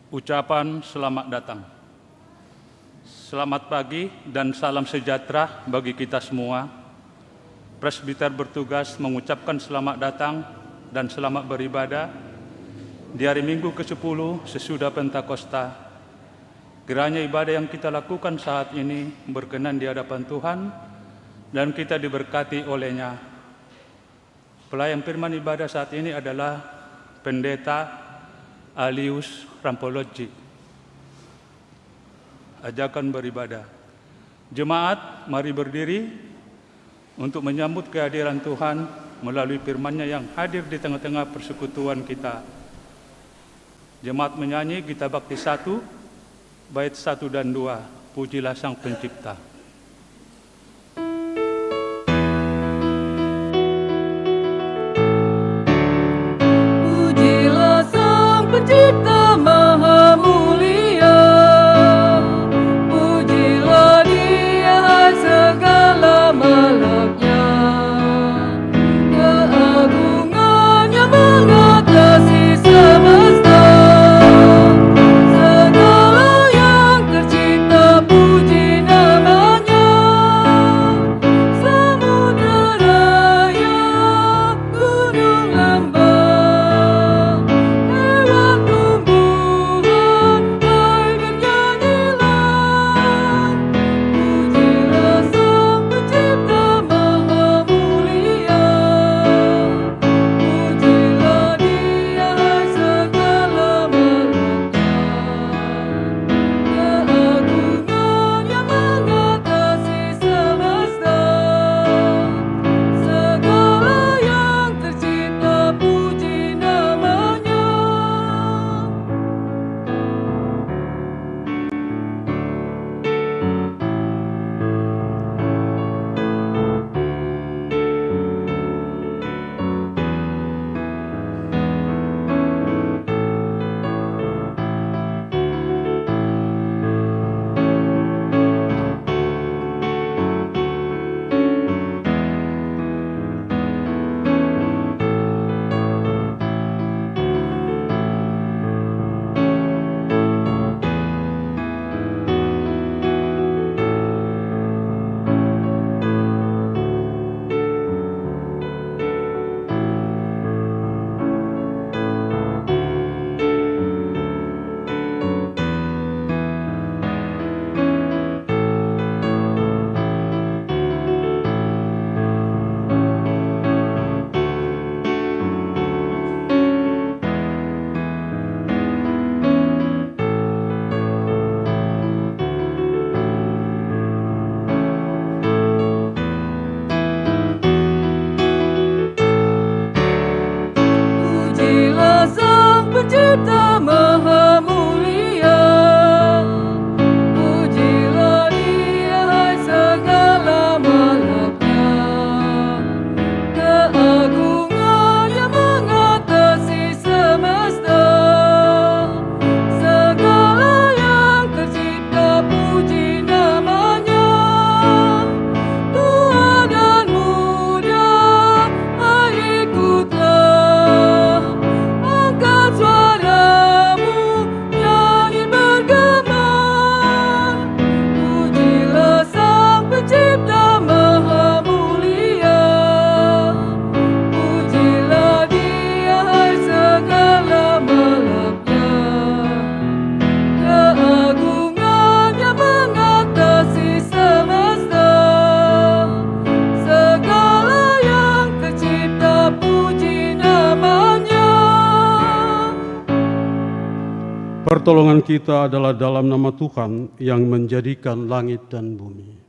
Ucapan selamat datang. Selamat pagi dan salam sejahtera bagi kita semua. Presbiter bertugas mengucapkan selamat datang dan selamat beribadah di hari Minggu ke-10 sesudah Pentakosta. Kiranya ibadah yang kita lakukan saat ini berkenan di hadapan Tuhan dan kita diberkati olehnya. Pelayan firman ibadah saat ini adalah Pendeta Alius Rampologi. Ajakan beribadah. Jemaat, mari berdiri untuk menyambut kehadiran Tuhan melalui firman-Nya yang hadir di tengah-tengah persekutuan kita. Jemaat menyanyi Gita Bakti 1, bait 1 dan 2, Pujilah Sang Pencipta. Pujilah Sang Pencipta Maha Mulia, pujilah Dia hai segala makhluknya. Keagungannya mengatasi semesta, segala yang tercipta puji namanya. Samudra raya, gunung lembah, hewan tumbuhan, hai bernyanyilah. Pujilah Sang Pencipta Maha Mulia, pujilah Dia hai segala makhluknya. Keagungannya mengatasi semesta, segala yang tercipta puji namanya. Pujilah Sang Pencipta Maha Mulia, pujilah Dia hai segala makhluknya. Keagungannya mengatasi semesta, segala yang tercipta puji namanya. Tua dan muda, hai ikutlah, angkat suaramu, nyanyi bergema. Pujilah Sang Pencipta Maha Mulia, pujilah Dia hai segala makhluknya. Keagungannya mengatasi semesta, segala yang tercipta puji namanya. Pertolongan kita adalah dalam nama Tuhan yang menjadikan langit dan bumi.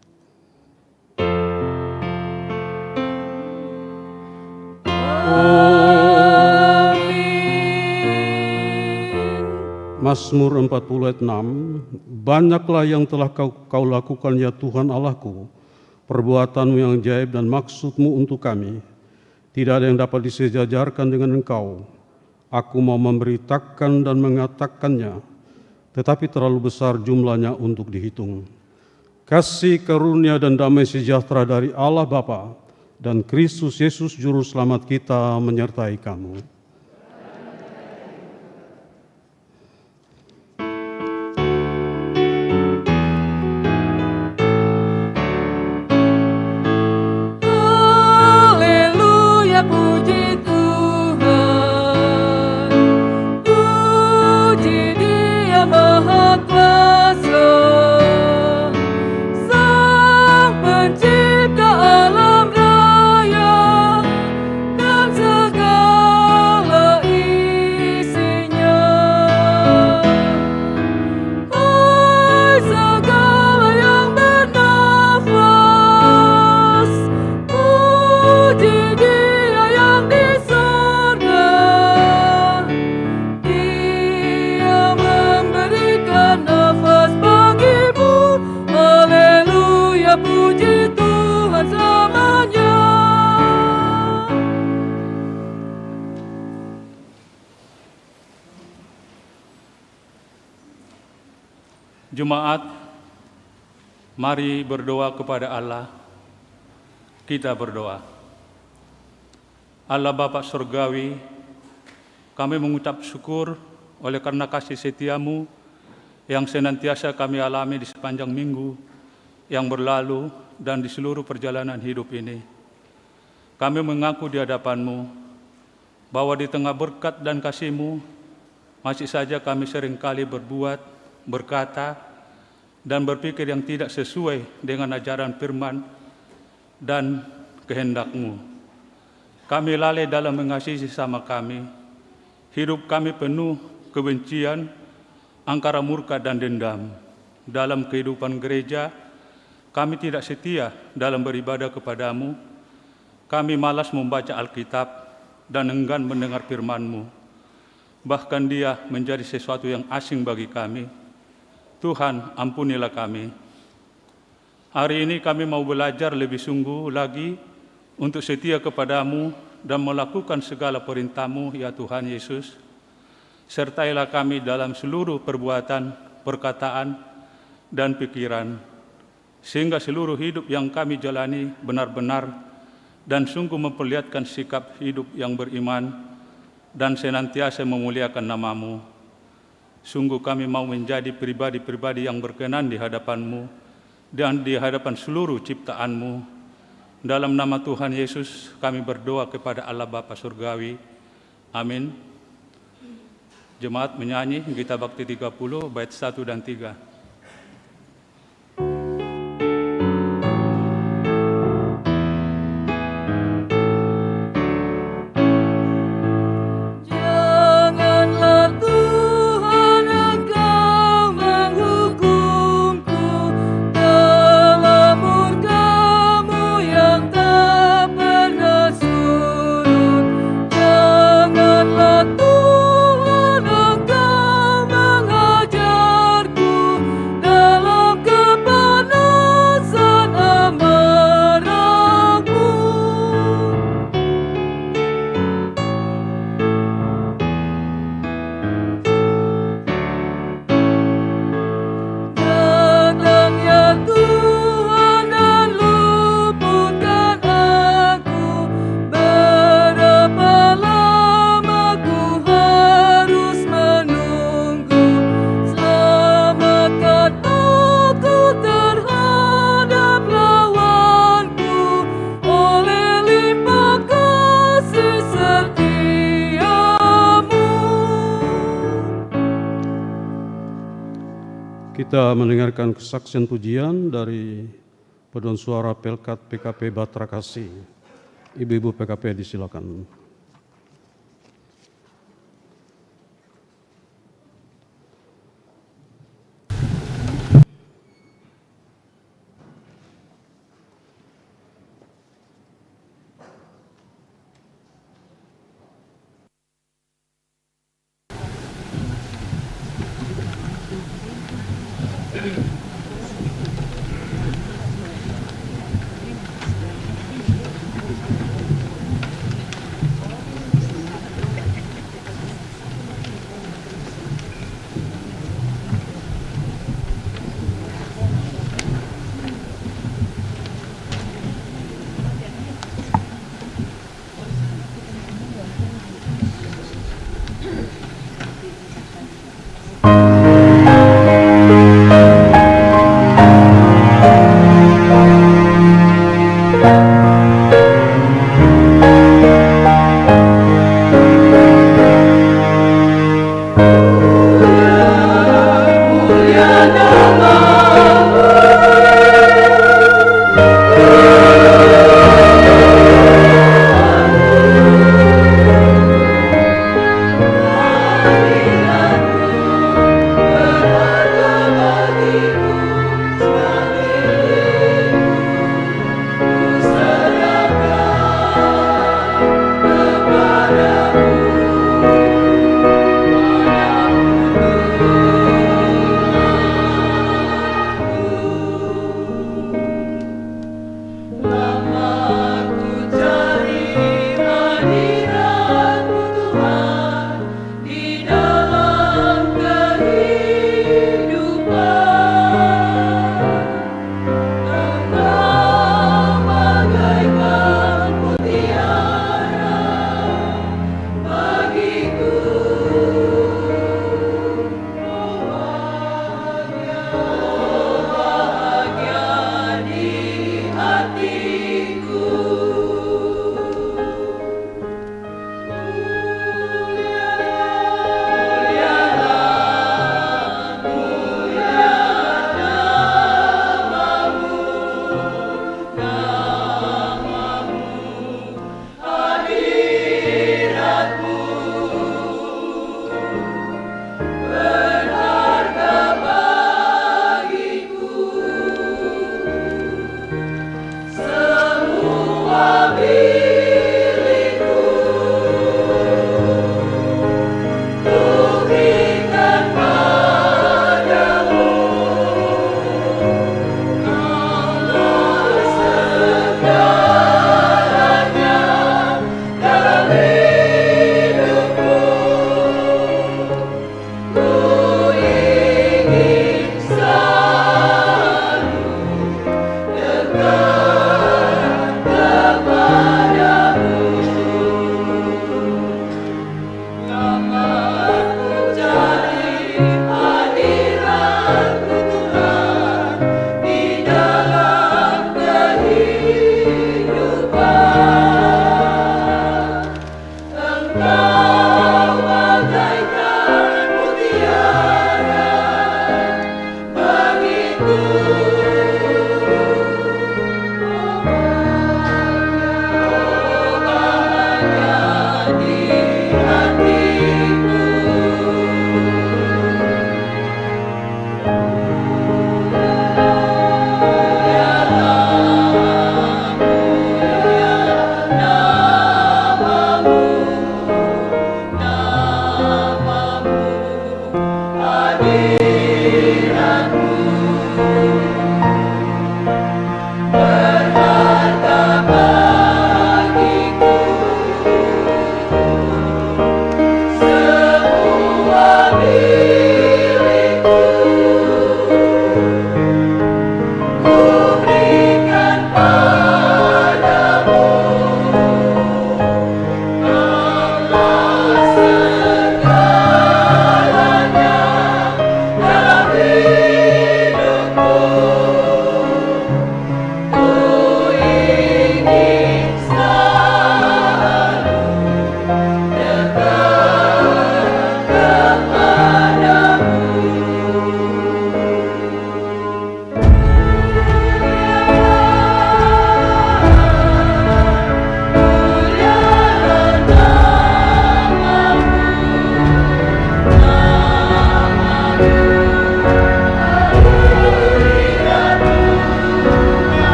Mazmur 40 ayat 6, banyaklah yang telah kau lakukan ya Tuhan Allahku, perbuatanmu yang ajaib dan maksudmu untuk kami. Tidak ada yang dapat disejajarkan dengan Engkau. Aku mau memberitakan dan mengatakannya, tetapi terlalu besar jumlahnya untuk dihitung. Kasih karunia dan damai sejahtera dari Allah Bapa dan Kristus Yesus Juru Selamat kita menyertai kamu. Jemaat, mari berdoa kepada Allah. Kita berdoa. Allah Bapa Surgawi, kami mengucap syukur oleh karena kasih setiamu yang senantiasa kami alami di sepanjang minggu yang berlalu dan di seluruh perjalanan hidup ini. Kami mengaku di hadapan-Mu bahwa di tengah berkat dan kasih-Mu masih saja kami seringkali berbuat, berkata, dan berpikir yang tidak sesuai dengan ajaran firman dan kehendak-Mu. Kami lalai dalam mengasihi sesama kami. Hidup kami penuh kebencian, angkara murka dan dendam. Dalam kehidupan gereja, kami tidak setia dalam beribadah kepadamu. Kami malas membaca Alkitab dan enggan mendengar firman-Mu. Bahkan dia menjadi sesuatu yang asing bagi kami. Tuhan, ampunilah kami. Hari ini kami mau belajar lebih sungguh lagi untuk setia kepadamu dan melakukan segala perintah-Mu, ya Tuhan Yesus. Sertailah kami dalam seluruh perbuatan, perkataan, dan pikiran, sehingga seluruh hidup yang kami jalani benar-benar dan sungguh memperlihatkan sikap hidup yang beriman dan senantiasa memuliakan nama-Mu. Sungguh kami mau menjadi pribadi-pribadi yang berkenan di hadapan-Mu dan di hadapan seluruh ciptaan-Mu. Dalam nama Tuhan Yesus kami berdoa kepada Allah Bapa Surgawi. Amin. Jemaat menyanyi Gita Bakti 30 bait 1 dan 3. Kita mendengarkan kesaksian pujian dari Paduan Suara Pelkat PKP Batra Kasih. Ibu-ibu PKP disilakan.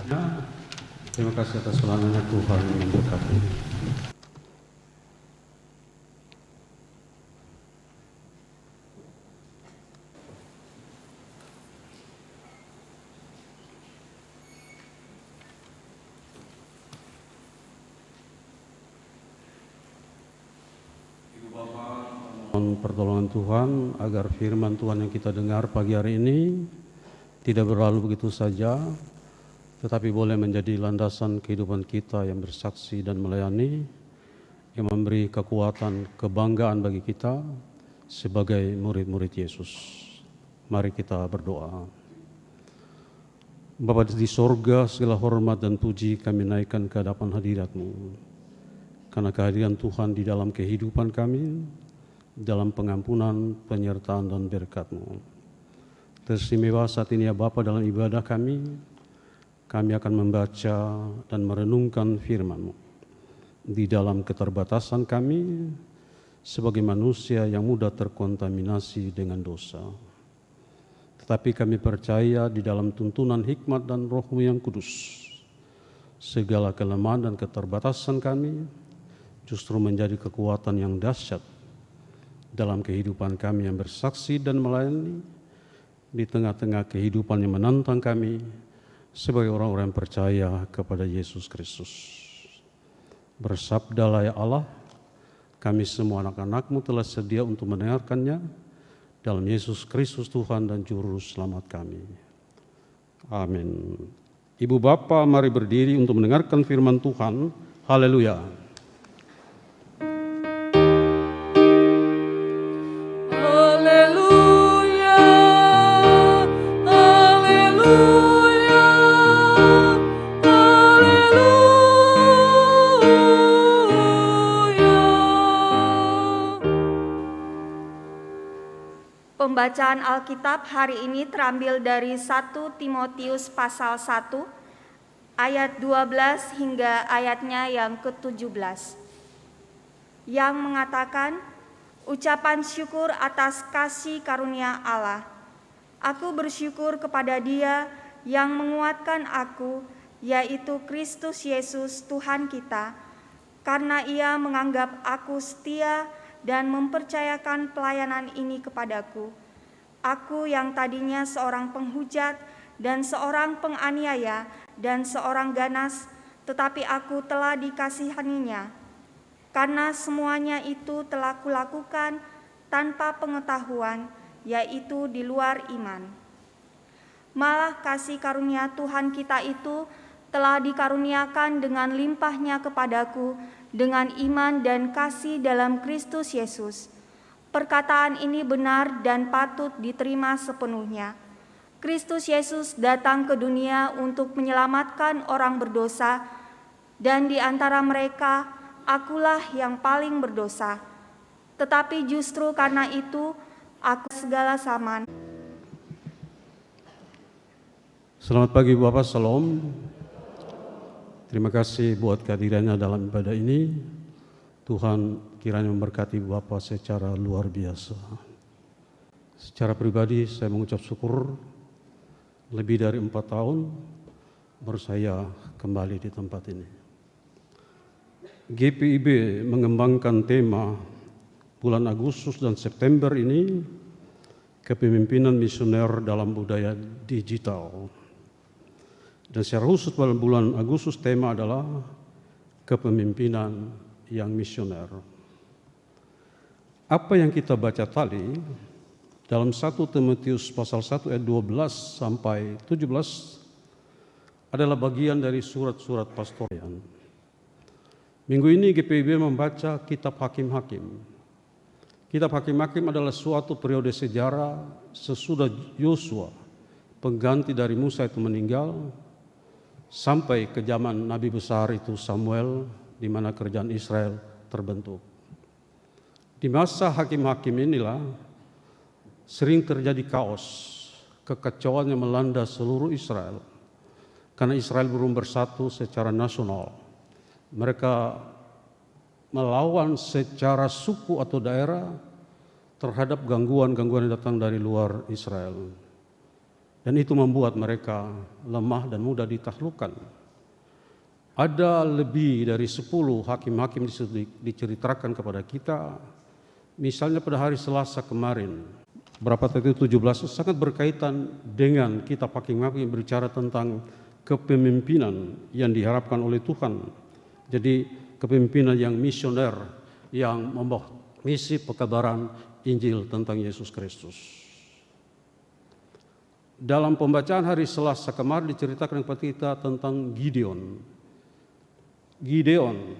Terima kasih atas selamanya Tuhan yang memberkati. Mohon pertolongan Tuhan agar firman Tuhan yang kita dengar pagi hari ini tidak berlalu begitu saja, tetapi boleh menjadi landasan kehidupan kita yang bersaksi dan melayani, yang memberi kekuatan, kebanggaan bagi kita sebagai murid-murid Yesus. Mari kita berdoa. Bapa di sorga, segala hormat dan puji kami naikkan ke hadapan hadirat-Mu, karena kehadiran Tuhan di dalam kehidupan kami, dalam pengampunan, penyertaan dan berkat-Mu. Teristimewa saat ini ya Bapa dalam ibadah kami akan membaca dan merenungkan firman-Mu. Di dalam keterbatasan kami sebagai manusia yang mudah terkontaminasi dengan dosa. Tetapi kami percaya di dalam tuntunan hikmat dan Roh-Mu yang kudus, segala kelemahan dan keterbatasan kami justru menjadi kekuatan yang dahsyat dalam kehidupan kami yang bersaksi dan melayani di tengah-tengah kehidupan yang menantang kami sebagai orang-orang yang percaya kepada Yesus Kristus. Bersabdalah ya Allah, kami semua anak-anak-Mu telah sedia untuk mendengarkannya dalam Yesus Kristus Tuhan dan Juru Selamat kami. Amin. Ibu Bapa, mari berdiri untuk mendengarkan firman Tuhan. Haleluya. Pembacaan Alkitab hari ini terambil dari 1 Timotius pasal 1 ayat 12 hingga ayatnya yang ke-17 yang mengatakan, ucapan syukur atas kasih karunia Allah. Aku bersyukur kepada Dia yang menguatkan aku, yaitu Kristus Yesus Tuhan kita, karena Ia menganggap aku setia dan mempercayakan pelayanan ini kepadaku. Aku yang tadinya seorang penghujat dan seorang penganiaya dan seorang ganas, tetapi aku telah dikasihaninya. Karena semuanya itu telah kulakukan tanpa pengetahuan, yaitu di luar iman. Malah kasih karunia Tuhan kita itu telah dikaruniakan dengan limpahnya kepadaku dengan iman dan kasih dalam Kristus Yesus. Perkataan ini benar dan patut diterima sepenuhnya. Kristus Yesus datang ke dunia untuk menyelamatkan orang berdosa, dan di antara mereka akulah yang paling berdosa. Tetapi justru karena itu aku segala zaman. Selamat pagi Bapak, Salam. Terima kasih buat kehadirannya dalam ibadah ini. Tuhan kiranya memberkati Bapak secara luar biasa. Secara pribadi saya mengucap syukur, lebih dari 4 tahun baru saya kembali di tempat ini. GPIB mengembangkan tema bulan Agustus dan September ini, kepemimpinan misioner dalam budaya digital. Dan secara khusus pada bulan Agustus tema adalah kepemimpinan yang misioner. Apa yang kita baca tadi dalam 1 Timotius pasal 1 ayat 12 sampai 17 adalah bagian dari surat-surat pastoran. Minggu ini GPIB membaca kitab Hakim-Hakim. Kitab Hakim-Hakim adalah suatu periode sejarah sesudah Yosua, pengganti dari Musa itu meninggal, sampai ke zaman Nabi besar itu Samuel, di mana kerajaan Israel terbentuk. Di masa hakim-hakim inilah sering terjadi kaos, kekacauan yang melanda seluruh Israel. Karena Israel belum bersatu secara nasional. Mereka melawan secara suku atau daerah terhadap gangguan-gangguan yang datang dari luar Israel. dan itu membuat mereka lemah dan mudah ditaklukkan. Ada lebih dari 10 hakim-hakim diceritakan kepada kita. Misalnya pada hari Selasa kemarin, berapa tadi 17, sangat berkaitan dengan kitab hakim-hakim yang berbicara tentang kepemimpinan yang diharapkan oleh Tuhan. Jadi kepemimpinan yang misioner, yang membawa misi pekabaran Injil tentang Yesus Kristus. Dalam pembacaan hari Selasa kemarin diceritakan kepada kita tentang Gideon. Gideon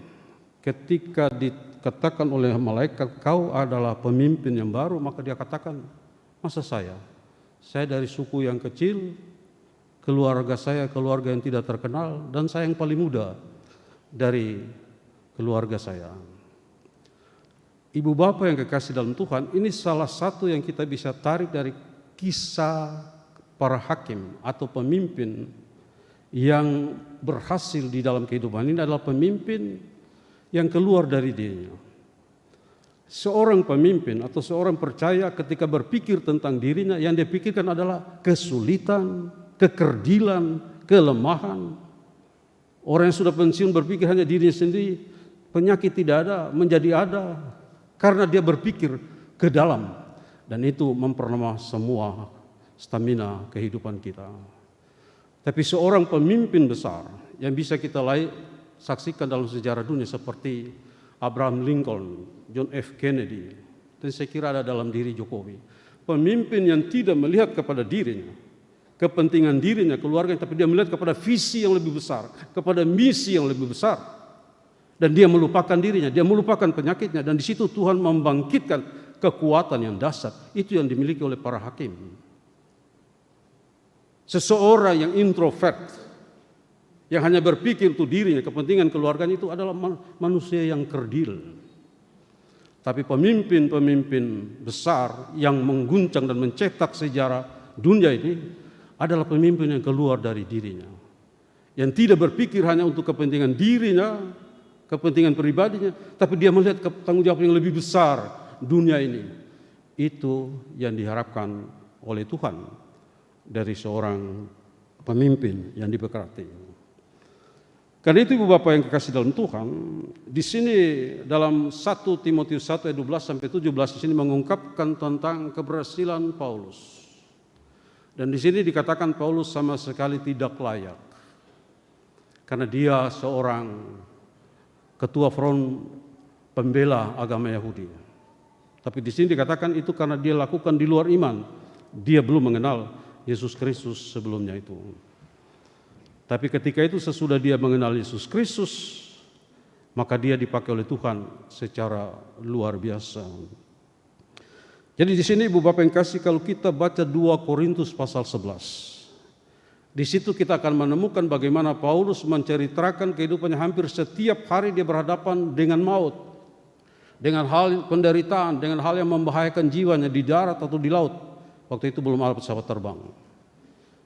ketika dikatakan oleh malaikat, kau adalah pemimpin yang baru, maka dia katakan, masa saya dari suku yang kecil, keluarga saya keluarga yang tidak terkenal, dan saya yang paling muda dari keluarga saya. Ibu bapak yang kekasih dalam Tuhan, ini salah satu yang kita bisa tarik dari kisah para hakim atau pemimpin yang berhasil di dalam kehidupan ini adalah pemimpin yang keluar dari dirinya. Seorang pemimpin atau seorang percaya ketika berpikir tentang dirinya, yang dia pikirkan adalah kesulitan, kekerdilan, kelemahan. Orang yang sudah pensiun berpikir hanya dirinya sendiri, penyakit tidak ada, menjadi ada, karena dia berpikir ke dalam, dan itu memperlemah semua stamina kehidupan kita. Tapi seorang pemimpin besar yang bisa kita saksikan dalam sejarah dunia seperti Abraham Lincoln, John F. Kennedy, dan saya kira ada dalam diri Jokowi. Pemimpin yang tidak melihat kepada dirinya, kepentingan dirinya, keluarganya, tapi dia melihat kepada visi yang lebih besar, kepada misi yang lebih besar. Dan dia melupakan dirinya, dia melupakan penyakitnya, dan di situ Tuhan membangkitkan kekuatan yang dahsyat. Itu yang dimiliki oleh para hakim. Seseorang yang introvert, yang hanya berpikir untuk dirinya, kepentingan keluarganya, itu adalah manusia yang kerdil. Tapi pemimpin-pemimpin besar yang mengguncang dan mencetak sejarah dunia ini adalah pemimpin yang keluar dari dirinya, yang tidak berpikir hanya untuk kepentingan dirinya, kepentingan pribadinya, tapi dia melihat tanggung jawab yang lebih besar dunia ini. Itu yang diharapkan oleh Tuhan dari seorang pemimpin yang diberkati. Karena itu Ibu Bapak yang kekasih dalam Tuhan, di sini dalam 1 Timotius 1 ayat 12 sampai 17 di sini mengungkapkan tentang keberhasilan Paulus. Dan di sini dikatakan Paulus sama sekali tidak layak, karena dia seorang ketua front pembela agama Yahudi. Tapi di sini dikatakan itu karena dia lakukan di luar iman, dia belum mengenal Yesus Kristus sebelumnya itu. Tapi ketika itu sesudah dia mengenal Yesus Kristus, maka dia dipakai oleh Tuhan secara luar biasa. Jadi di sini Ibu Bapak yang kasih, kalau kita baca 2 Korintus pasal 11, di situ kita akan menemukan bagaimana Paulus menceritakan kehidupannya. Hampir setiap hari dia berhadapan dengan maut, dengan hal penderitaan, dengan hal yang membahayakan jiwanya di darat atau di laut. Waktu itu belum ada pesawat terbang.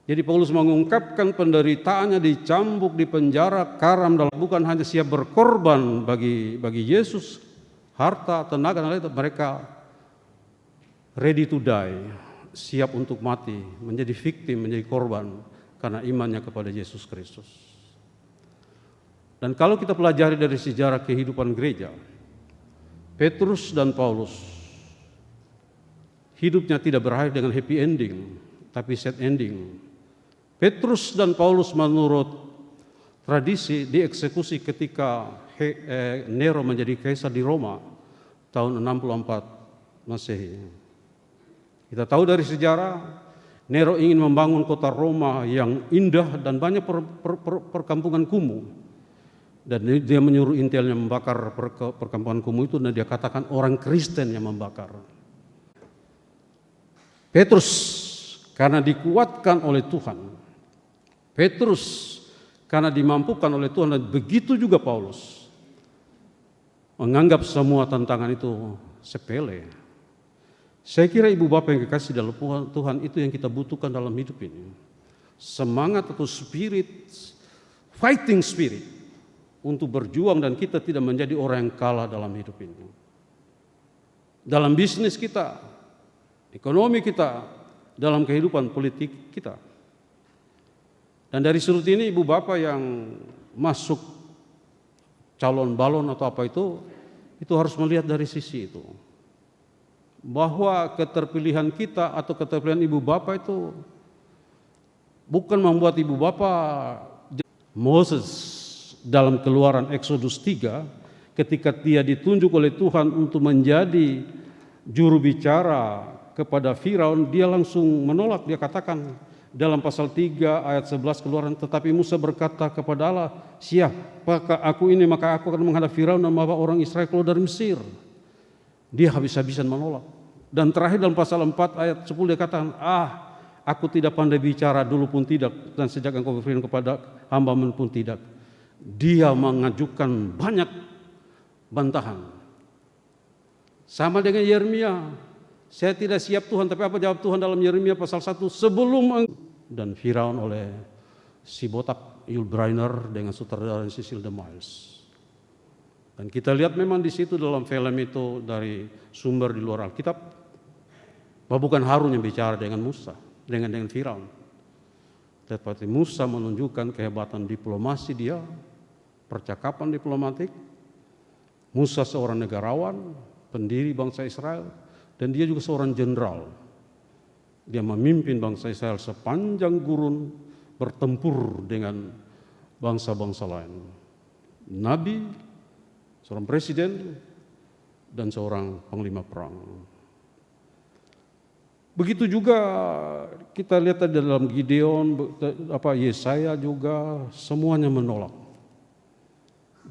Jadi Paulus mengungkapkan penderitaannya, dicambuk, di penjara, karam, dalam bukan hanya siap berkorban bagi Yesus, harta, tenaga, dan lain-lain, mereka ready to die, siap untuk mati, menjadi victim, menjadi korban karena imannya kepada Yesus Kristus. Dan kalau kita pelajari dari sejarah kehidupan gereja, Petrus dan Paulus hidupnya tidak berakhir dengan happy ending, tapi sad ending. Petrus dan Paulus menurut tradisi dieksekusi ketika Nero menjadi kaisar di Roma tahun 64 Masehi. Kita tahu dari sejarah, Nero ingin membangun kota Roma yang indah dan banyak perkampungan kumuh. Dan dia menyuruh intelnya membakar perkampungan kumuh itu, dan dia katakan orang Kristen yang membakar. Petrus karena dikuatkan oleh Tuhan, Petrus karena dimampukan oleh Tuhan, dan begitu juga Paulus menganggap semua tantangan itu sepele. Saya kira Ibu Bapak yang kekasih dalam Tuhan, itu yang kita butuhkan dalam hidup ini. Semangat atau spirit, fighting spirit untuk berjuang, dan kita tidak menjadi orang yang kalah dalam hidup ini. Dalam bisnis kita, ekonomi kita, dalam kehidupan politik kita. Dan dari sudut ini ibu bapak yang masuk calon balon atau apa itu harus melihat dari sisi itu. Bahwa keterpilihan kita atau keterpilihan ibu bapak itu bukan membuat ibu bapak. Moses dalam Keluaran Exodus 3 ketika dia ditunjuk oleh Tuhan untuk menjadi juru bicara kepada Firaun, dia langsung menolak. Dia katakan dalam pasal 3 ayat 11 Keluaran, tetapi Musa berkata kepada Allah, siapakah aku ini, maka aku akan menghadap Firaun dan membawa orang Israel keluar dari Mesir. Dia habis-habisan menolak. Dan terakhir dalam pasal 4 ayat 10 dia katakan, aku tidak pandai bicara, dulu pun tidak, dan sejak engkau berfirman kepada hamba-Mu pun tidak. Dia mengajukan banyak bantahan. Sama dengan Yeremia, saya tidak siap Tuhan, tapi apa jawab Tuhan dalam Yeremia pasal 1, sebelum dan Firaun oleh si botak Yul Brynner dengan sutradara Cecil DeMille. Dan kita lihat memang di situ dalam film itu dari sumber di luar Alkitab, bahwa bukan Harun yang bicara dengan Musa, dengan Firaun. Tetapi Musa menunjukkan kehebatan diplomasi dia, percakapan diplomatik. Musa seorang negarawan, pendiri bangsa Israel, dan dia juga seorang jenderal. Dia memimpin bangsa Israel sepanjang gurun bertempur dengan bangsa-bangsa lain. Nabi, seorang presiden, dan seorang panglima perang. Begitu juga kita lihat dalam Gideon, Yesaya juga semuanya menolak.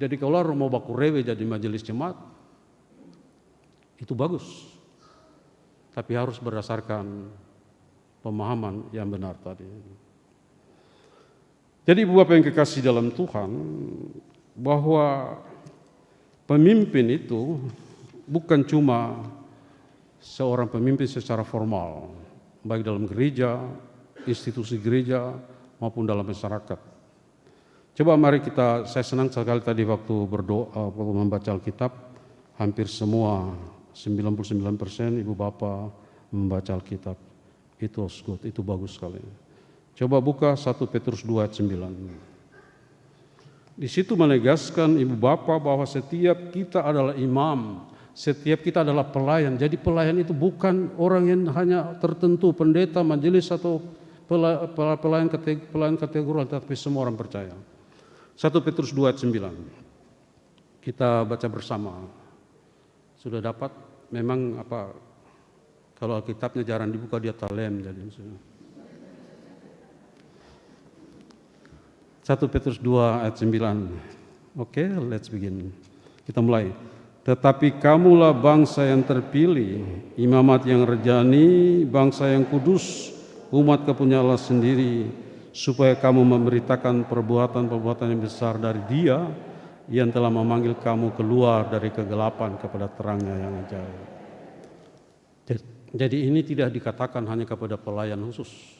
Jadi kalau mau baku rewe jadi majelis jemaat, itu bagus. Tapi harus berdasarkan pemahaman yang benar tadi. Jadi ibu bapak yang kekasih dalam Tuhan, bahwa pemimpin itu bukan cuma seorang pemimpin secara formal, baik dalam gereja, institusi gereja, maupun dalam masyarakat. Coba mari saya senang sekali tadi waktu berdoa, waktu membaca Alkitab, hampir semua 99% ibu bapak membaca Alkitab. Itu good, itu bagus sekali. Coba buka 1 Petrus 2 ayat 9. Di situ menegaskan ibu bapak bahwa setiap kita adalah imam, setiap kita adalah pelayan. Jadi pelayan itu bukan orang yang hanya tertentu, pendeta, majelis atau pelayan kategori, tapi semua orang percaya. 1 Petrus 2 ayat 9. Kita baca bersama. Sudah dapat? Memang kalau Alkitabnya jarang dibuka dia talem jadi. 1 Petrus 2 ayat 9. Oke, let's begin. Kita mulai. Tetapi kamulah bangsa yang terpilih, imamat yang rejani, bangsa yang kudus, umat kepunyaan Allah sendiri, supaya kamu memberitakan perbuatan-perbuatan yang besar dari Dia yang telah memanggil kamu keluar dari kegelapan kepada terangnya yang ajaib. Jadi ini tidak dikatakan hanya kepada pelayan khusus.